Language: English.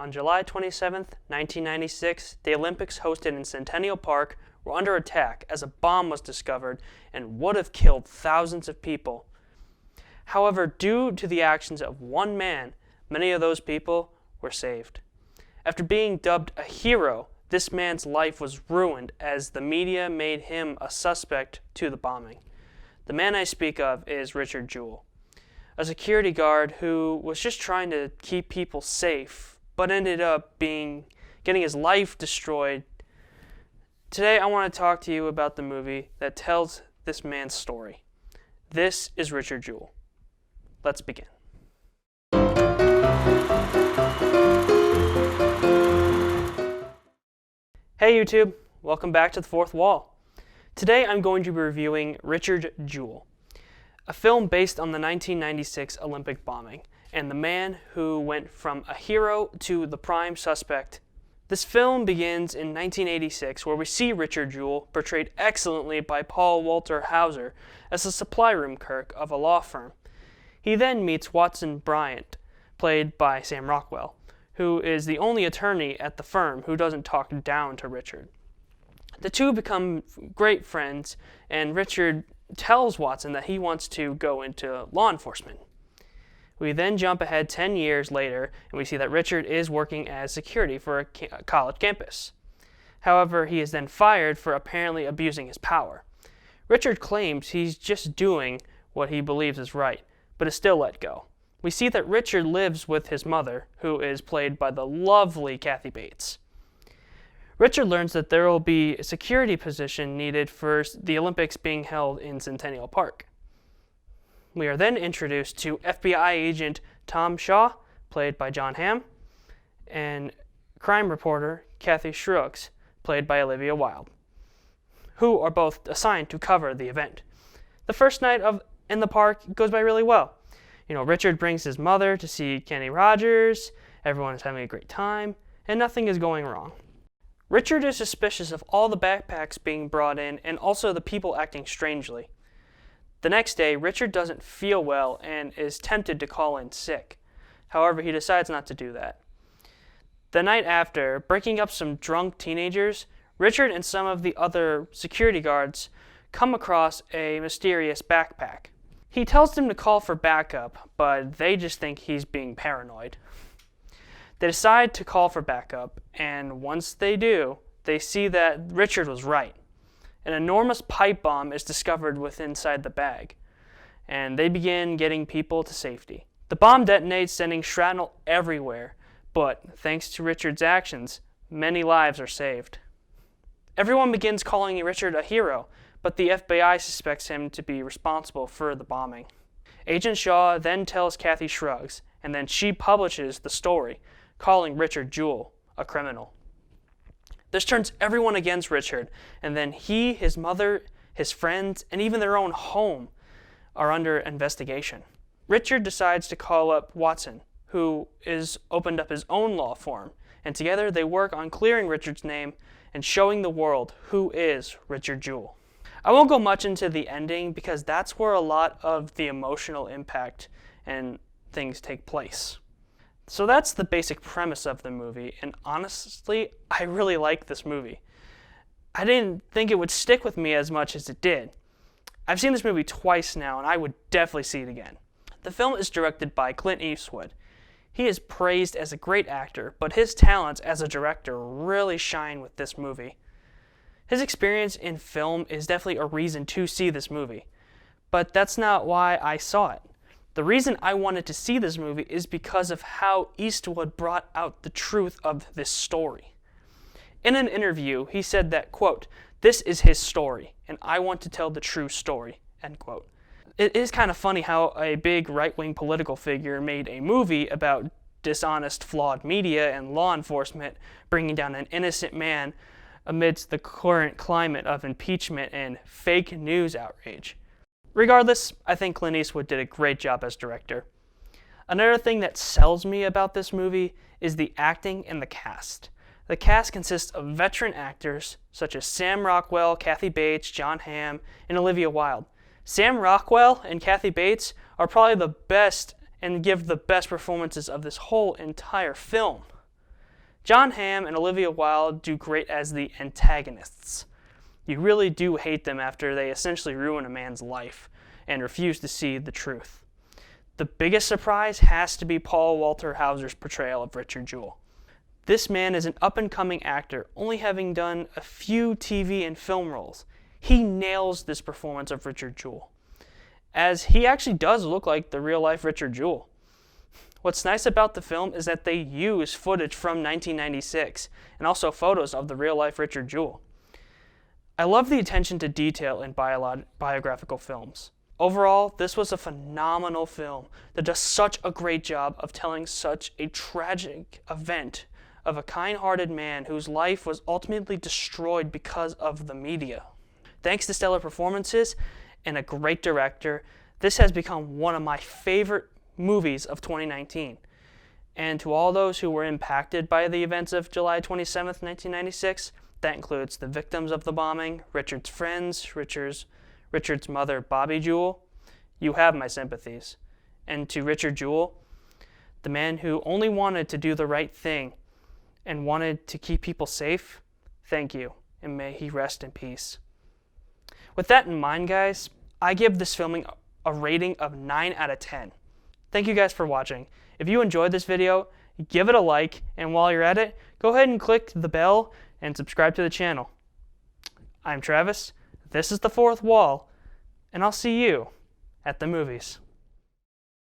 On July 27, 1996, the Olympics hosted in Centennial Park were under attack as a bomb was discovered and would have killed thousands of people. However, due to the actions of one man, many of those people were saved. After being dubbed a hero, this man's life was ruined as the media made him a suspect to the bombing. The man I speak of is Richard Jewell, a security guard who was just trying to keep people safe, but ended up getting his life destroyed. Today I want to talk to you about the movie that tells this man's story. This is Richard Jewell. Let's begin. Hey YouTube, welcome back to The Fourth Wall. Today I'm going to be reviewing Richard Jewell, a film based on the 1996 Olympic bombing, and the man who went from a hero to the prime suspect. This film begins in 1986, where we see Richard Jewell, portrayed excellently by Paul Walter Hauser, as a supply room clerk of a law firm. He then meets Watson Bryant, played by Sam Rockwell, who is the only attorney at the firm who doesn't talk down to Richard. The two become great friends, and Richard tells Watson that he wants to go into law enforcement. We then jump ahead 10 years later, and we see that Richard is working as security for a college campus. However, he is then fired for apparently abusing his power. Richard claims he's just doing what he believes is right, but is still let go. We see that Richard lives with his mother, who is played by the lovely Kathy Bates. Richard learns that there will be a security position needed for the Olympics being held in Centennial Park. We are then introduced to FBI agent Tom Shaw, played by John Hamm, and crime reporter Kathy Schruggs, played by Olivia Wilde, who are both assigned to cover the event. The first night in the park goes by really well. Richard brings his mother to see Kenny Rogers, everyone is having a great time, and nothing is going wrong. Richard is suspicious of all the backpacks being brought in and also the people acting strangely. The next day, Richard doesn't feel well and is tempted to call in sick. However, he decides not to do that. The night after, breaking up some drunk teenagers, Richard and some of the other security guards come across a mysterious backpack. He tells them to call for backup, but they just think he's being paranoid. They decide to call for backup, and once they do, they see that Richard was right. An enormous pipe bomb is discovered inside the bag, and they begin getting people to safety. The bomb detonates, sending shrapnel everywhere, but thanks to Richard's actions, many lives are saved. Everyone begins calling Richard a hero, but the FBI suspects him to be responsible for the bombing. Agent Shaw then tells Kathy Schruggs, and then she publishes the story, calling Richard Jewell a criminal. This turns everyone against Richard, and then he, his mother, his friends, and even their own home are under investigation. Richard decides to call up Watson, who has opened up his own law firm, and together they work on clearing Richard's name and showing the world who is Richard Jewell. I won't go much into the ending because that's where a lot of the emotional impact and things take place. So that's the basic premise of the movie, and honestly, I really like this movie. I didn't think it would stick with me as much as it did. I've seen this movie twice now, and I would definitely see it again. The film is directed by Clint Eastwood. He is praised as a great actor, but his talents as a director really shine with this movie. His experience in film is definitely a reason to see this movie, but that's not why I saw it. The reason I wanted to see this movie is because of how Eastwood brought out the truth of this story. In an interview, he said that, quote, "This is his story, and I want to tell the true story," end quote. It is kind of funny how a big right-wing political figure made a movie about dishonest, flawed media and law enforcement bringing down an innocent man amidst the current climate of impeachment and fake news outrage. Regardless, I think Clint Eastwood did a great job as director. Another thing that sells me about this movie is the acting and the cast. The cast consists of veteran actors such as Sam Rockwell, Kathy Bates, John Hamm, and Olivia Wilde. Sam Rockwell and Kathy Bates are probably the best and give the best performances of this whole entire film. Jon Hamm and Olivia Wilde do great as the antagonists. You really do hate them after they essentially ruin a man's life and refuse to see the truth. The biggest surprise has to be Paul Walter Hauser's portrayal of Richard Jewell. This man is an up-and-coming actor, only having done a few TV and film roles. He nails this performance of Richard Jewell, as he actually does look like the real-life Richard Jewell. What's nice about the film is that they use footage from 1996 and also photos of the real-life Richard Jewell. I love the attention to detail in biographical films. Overall, this was a phenomenal film that does such a great job of telling such a tragic event of a kind-hearted man whose life was ultimately destroyed because of the media. Thanks to stellar performances and a great director, this has become one of my favorite movies of 2019. And to all those who were impacted by the events of July 27th, 1996, that includes the victims of the bombing, Richard's friends, Richard's mother, Bobby Jewell, you have my sympathies. And to Richard Jewell, the man who only wanted to do the right thing and wanted to keep people safe, thank you, and may he rest in peace. With that in mind, guys, I give this filming a rating of 9 out of 10. Thank you guys for watching. If you enjoyed this video, give it a like, and while you're at it, go ahead and click the bell and subscribe to the channel. I'm Travis, this is The Fourth Wall, and I'll see you at the movies.